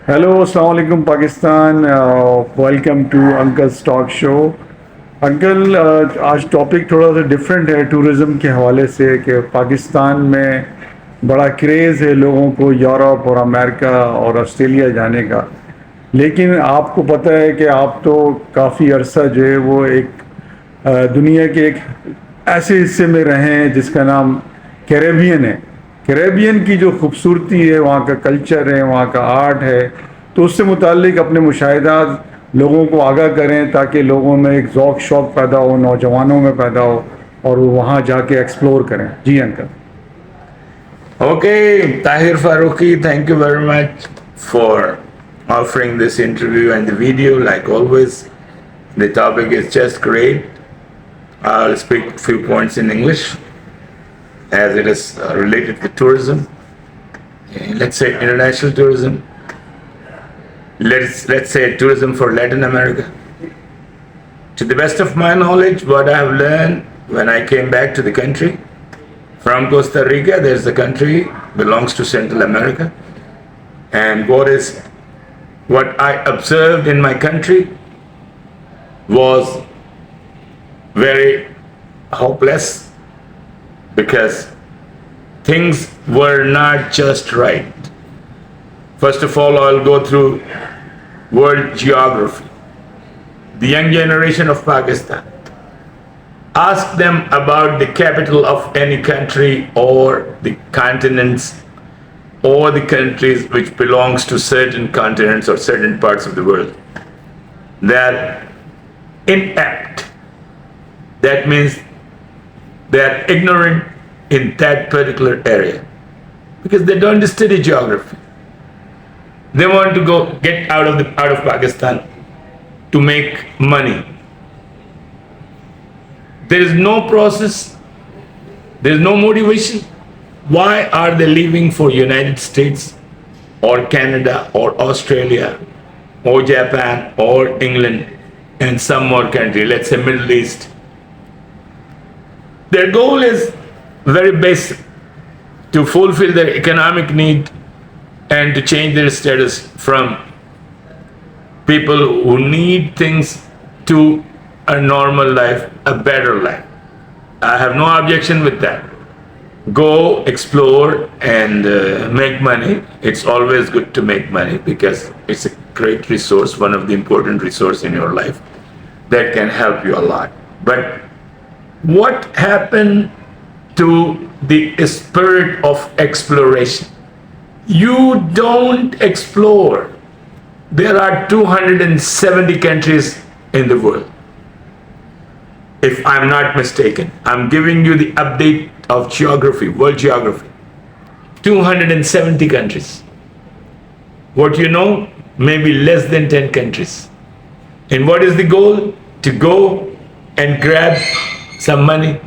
Hello अस्सलाम वालेकुम Pakistan. Welcome to uncle's talk show. Uncle, आज टॉपिक थोड़ा सा डिफरेंट है टूरिज़्म के हवाले से कि पाकिस्तान में बड़ा क्रेज़ है लोगों को यूरोप और अमेरिका और ऑस्ट्रेलिया जाने का। लेकिन आपको पता है कि आप तो काफ़ी अरसा जो है वो एक दुनिया के एक ऐसे हिस्से में रहे हैं जिसका नाम कैरेबियन है। कैरेबियन की जो खूबसूरती है, वहाँ का कल्चर है, वहाँ का आर्ट है, तो उससे मुतालिक अपने मुशाहिदात लोगों को आगाह करें ताकि लोगों में एक ज़ौक़ शौक़ पैदा हो, नौजवानों में पैदा हो और वो वहाँ जाके एक्सप्लोर करें। जी uncle. Okay, Tahir Faruqi, thank you very much for offering this interview and the video. Like always, the topic is just great. I'll speak a few points in English as it is related to tourism. Let's say international tourism. Let's say tourism for Latin America. To the best of my knowledge, what I have learned when I came back to the country, from Costa Rica, there's a country belongs to Central America, and what I observed in my country was very hopeless because things were not just right. First of all, I'll go through world geography. The young generation of Pakistan, ask them about the capital of any country or the continents or the countries which belongs to certain continents or certain parts of the world. They're inept. That means they're ignorant in that particular area because they don't study geography. They want to go get out of Pakistan to make money. There is no process, there is no motivation. Why are they leaving for United States or Canada or Australia or Japan or England and some more country, let's say Middle East? Their goal is very basic, to fulfill their economic need and to change their status from people who need things to a normal life, a better life. I have no objection with that. Go explore and make money. It's always good to make money because it's a great resource, one of the important resources in your life that can help you a lot. But what happened to the spirit of exploration? You don't explore. There are 270 countries in the world, if I'm not mistaken. I'm giving you the update of geography, world geography. 270 countries. What you know, maybe less than 10 countries. And what is the goal? To go and grab some money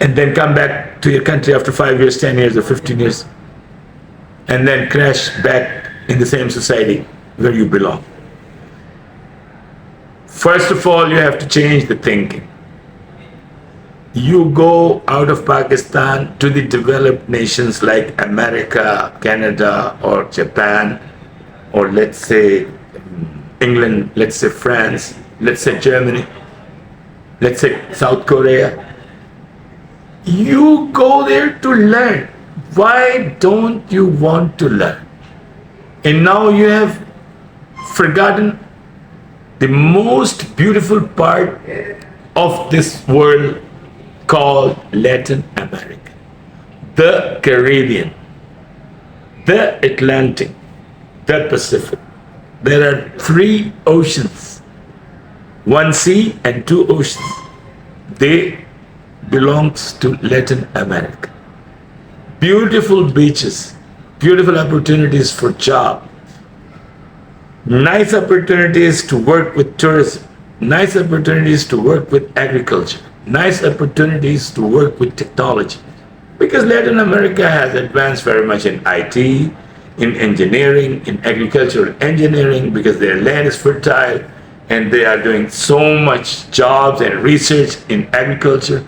and then come back to your country after 5 years, 10 years, or 15 years, and then crash back in the same society where you belong. First of all, you have to change the thinking. You go out of Pakistan to the developed nations like America, Canada, or Japan, or let's say England, let's say France, let's say Germany, let's say South Korea. You go there to learn. Why don't you want to learn? And now you have forgotten the most beautiful part of this world called Latin America, the Caribbean, the Atlantic, the Pacific. There are 3 oceans, 1 sea and 2 oceans. They belongs to Latin America. Beautiful beaches, beautiful opportunities for job, nice opportunities to work with tourism, nice opportunities to work with agriculture, nice opportunities to work with technology. Because Latin America has advanced very much in IT, in engineering, in agricultural engineering, because their land is fertile and they are doing so much jobs and research in agriculture.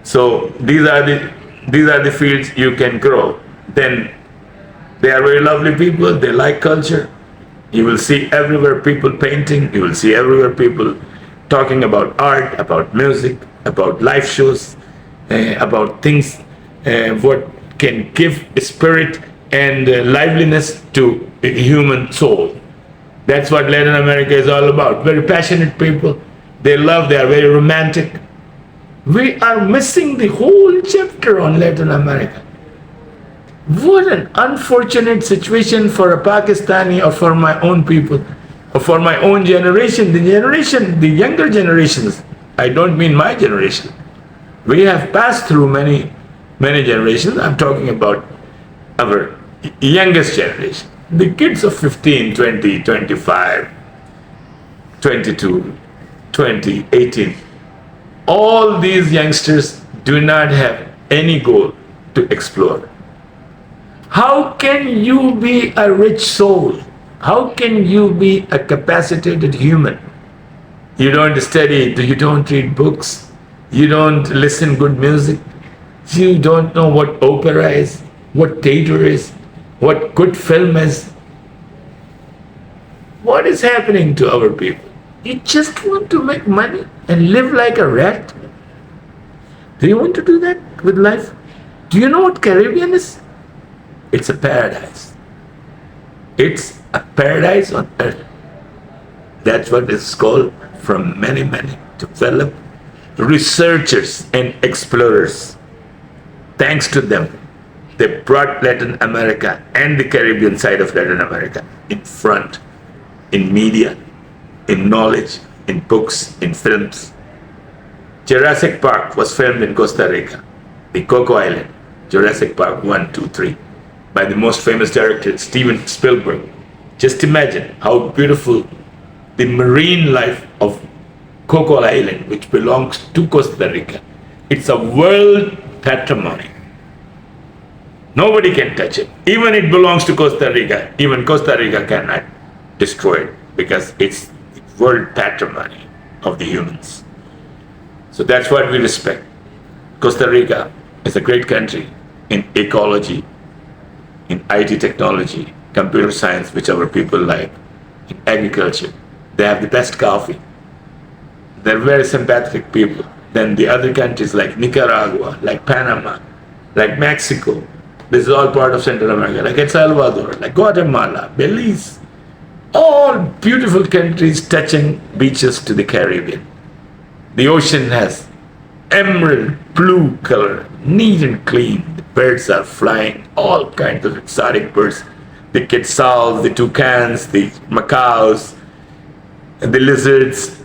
So these are the fields you can grow. Then they are very lovely people, they like culture, You will see everywhere people painting. You will see everywhere people talking about art, about music, about live shows, about things what can give spirit and liveliness to the human soul. That's what Latin America is all about. Very passionate people. They are very romantic. We are missing the whole chapter on Latin America. What an unfortunate situation for a Pakistani or for my own people or for my own generation. The younger generations, I don't mean my generation. We have passed through many generations. I'm talking about our youngest generation. The kids of 15, 20, 25, 22, 20, 18. All these youngsters do not have any goal to explore. How can you be a rich soul? How can you be a capacitated human? You don't study, you don't read books, you don't listen good music, you don't know what opera is, what theater is, what good film is. What is happening to our people? You just want to make money and live like a rat? Do you want to do that with life? Do you know what Caribbean is? It's a paradise. It's a paradise on earth. That's what it's called from many developed researchers and explorers. Thanks to them, they brought Latin America and the Caribbean side of Latin America in front, in media, in knowledge, in books, in films. Jurassic Park was filmed in Costa Rica, the CoCo Island, Jurassic Park 1, 2, 3, by the most famous director, Steven Spielberg. Just imagine how beautiful the marine life of CoCo Island, which belongs to Costa Rica. It's a world patrimony. Nobody can touch it. Even it belongs to Costa Rica. Even Costa Rica cannot destroy it because it's the world patrimony of the humans. So that's what we respect. Costa Rica is a great country in ecology, in IT technology, computer science, which our people like, in agriculture. They have the best coffee. They're very sympathetic people. Then the other countries like Nicaragua, like Panama, like Mexico, this is all part of Central America, like El Salvador, like Guatemala, Belize, all beautiful countries touching beaches to the Caribbean. The ocean has emerald blue color, neat and clean. The birds are flying, all kinds of exotic birds. The quetzals, the toucans, the macaws, the lizards.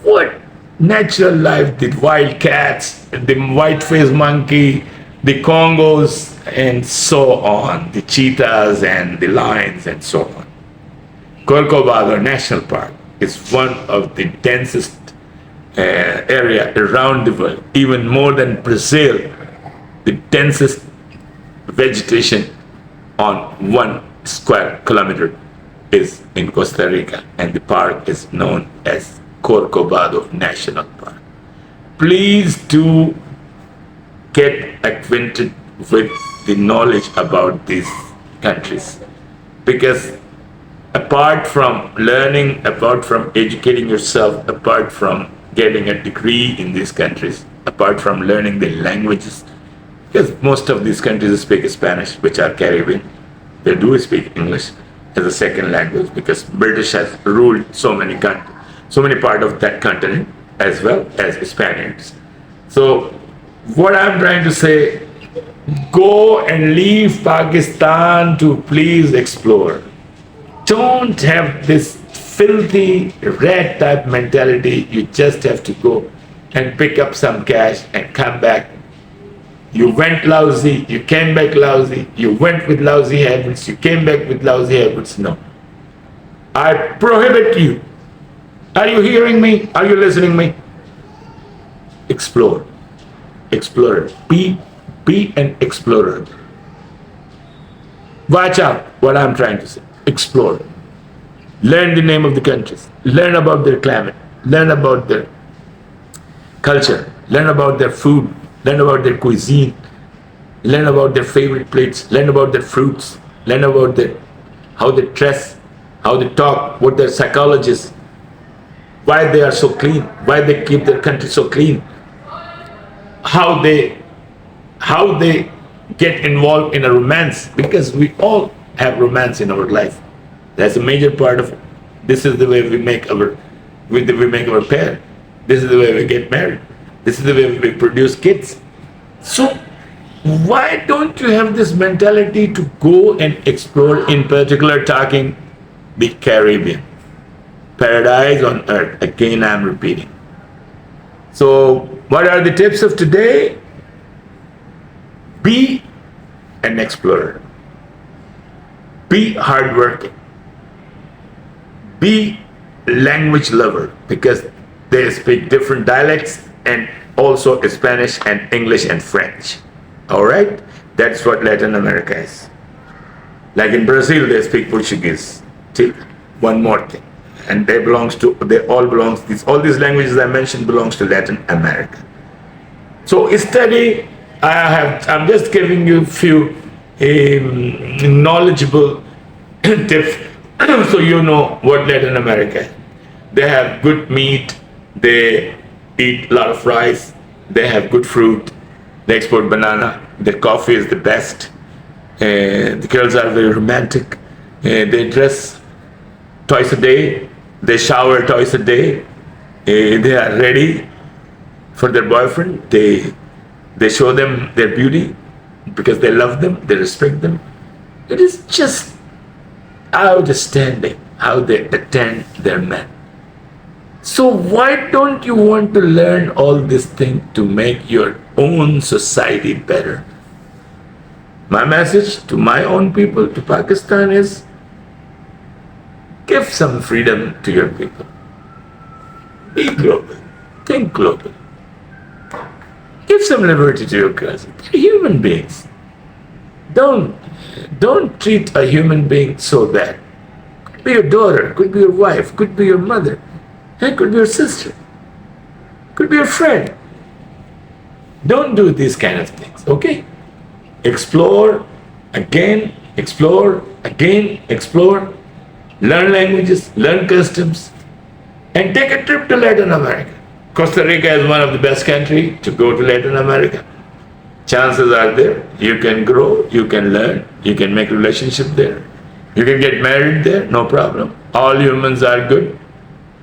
What natural life, the wild cats, the white-faced monkey, the Congos, and so on, the cheetahs and the lions and so on. Corcovado National Park is one of the densest area around the world, even more than Brazil. The densest vegetation on 1 square kilometer is in Costa Rica, and the park is known as Corcovado National Park. Please do get acquainted with the knowledge about these countries, because apart from learning, apart from educating yourself, apart from getting a degree in these countries, apart from learning the languages, because most of these countries speak Spanish, which are Caribbean. They do speak English as a second language because British has ruled so many part of that continent as well as Spaniards. So what I'm trying to say, go and leave Pakistan to please explore. Don't have this filthy rat type mentality. You just have to go and pick up some cash and come back. You went lousy, you came back lousy, you went with lousy habits, you came back with lousy habits. No. I prohibit you. Are you hearing me? Are you listening me? Explore. Explorer. Be an explorer. Watch out what I'm trying to say. Explore. Learn the name of the countries. Learn about their climate. Learn about their culture. Learn about their food. Learn about their cuisine. Learn about their favorite plates. Learn about their fruits. Learn about how they dress. how they talk, what their psychologists, why they are so clean, why they keep their country so clean, how they get involved in a romance, because we all have romance in our life. That's a major part of it. This is the way we make our pair. This is the way we get married. This is the way we produce kids. So why don't you have this mentality to go and explore, in particular talking the Caribbean? Paradise on earth. Again, I'm repeating. So what are the tips of today? Be an explorer. Be hardworking. Be language lover, because they speak different dialects, and also Spanish and English and French. All right? That's what Latin America is. Like in Brazil, they speak Portuguese. See? One more thing. And all these languages I mentioned belongs to Latin America. So study, I'm just giving you a few knowledgeable tips so you know what Latin America is. They have good meat, they eat a lot of rice, they have good fruit, they export banana, their coffee is the best, the girls are very romantic, they dress twice a day, they shower twice a day, they are ready for their boyfriend, they show them their beauty because they love them, they respect them. It is just outstanding how they attend their men. So why don't you want to learn all these things to make your own society better? My message to my own people, to Pakistan, is give some freedom to your people. Be global. Think global. Give some liberty to your cousins. They're human beings. Don't treat a human being so bad. Could be your daughter, could be your wife, could be your mother, it could be your sister, could be your friend. Don't do these kind of things, okay? Explore again, explore again, explore. Learn languages, learn customs, and take a trip to Latin America. Costa Rica is one of the best countries to go to Latin America. Chances are there. You can grow, you can learn, you can make relationships there. You can get married there, no problem. All humans are good.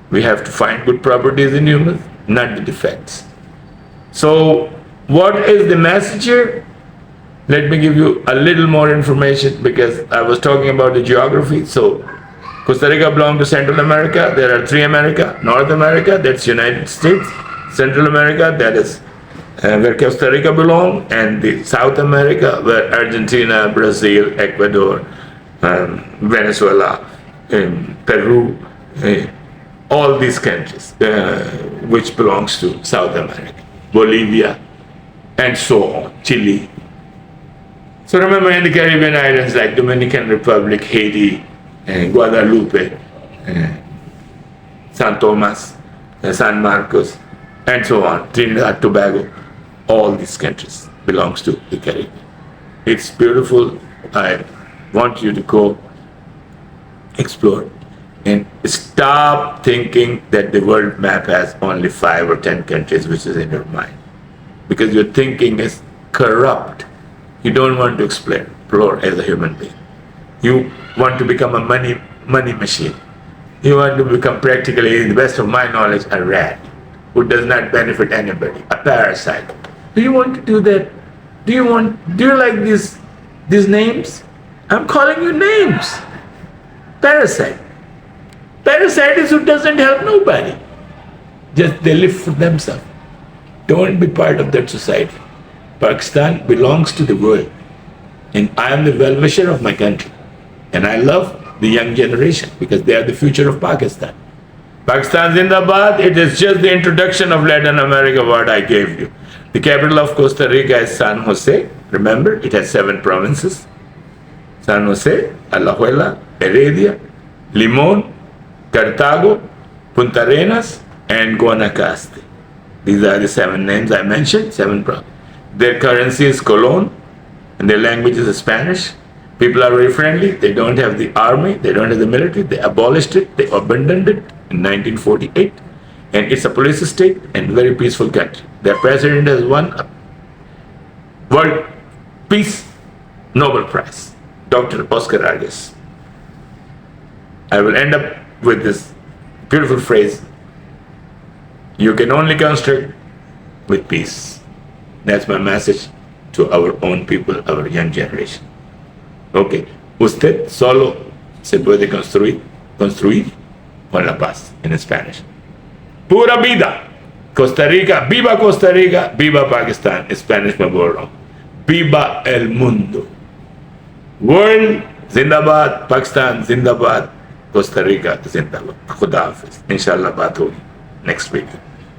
We have to find good properties in humans, not the defects. So what is the message here? Let me give you a little more information, because I was talking about the geography. So Costa Rica belongs to Central America. There are three America. North America, that's United States. Central America, that is where Costa Rica belongs. And the South America, where Argentina, Brazil, Ecuador, Venezuela, Peru, all these countries which belongs to South America, Bolivia, and so on, Chile. So remember, in the Caribbean islands like Dominican Republic, Haiti, Guadalupe, San Tomas, San Marcos, and so on, Trinidad, Tobago, all these countries belongs to the Caribbean. It's beautiful. I want you to go explore and stop thinking that the world map has only 5 or 10 countries which is in your mind, because your thinking is corrupt. You don't want to explore as a human being. You want to become a money machine. You want to become, practically, in the best of my knowledge, a rat who does not benefit anybody, a parasite. Do you want to do that? Do you like these names? I'm calling you names. Parasite. Parasite is who doesn't help nobody. Just they live for themselves. Don't be part of that society. Pakistan belongs to the world. And I am the well-wisher of my country. And I love the young generation, because they are the future of Pakistan. Pakistan Zindabad, it is just the introduction of Latin America, what I gave you. The capital of Costa Rica is San Jose. Remember, it has 7 provinces. San Jose, Alajuela, Heredia, Limon, Cartago, Punta Arenas, and Guanacaste. These are the 7 names I mentioned, 7 provinces. Their currency is colon, and their language is Spanish. People are very friendly. They don't have the army. They don't have the military. They abolished it. They abandoned it in 1948. And it's a police state and very peaceful country. Their president has won a World Peace Nobel Prize, Dr. Oscar Arias. I will end up with this beautiful phrase: you can only construct with peace. That's my message to our own people, our young generation. Okay, usted solo se puede construir con la paz, en Spanish. Pura vida, Costa Rica, viva Pakistan, Spanish में बोल रहा हूँ, viva el mundo, world जिंदाबाद, पाकिस्तान जिंदाबाद, Costa Rica जिंदाबाद. खुदा हाफिज. इंशाल्लाह बात होगी नेक्स्ट वीक.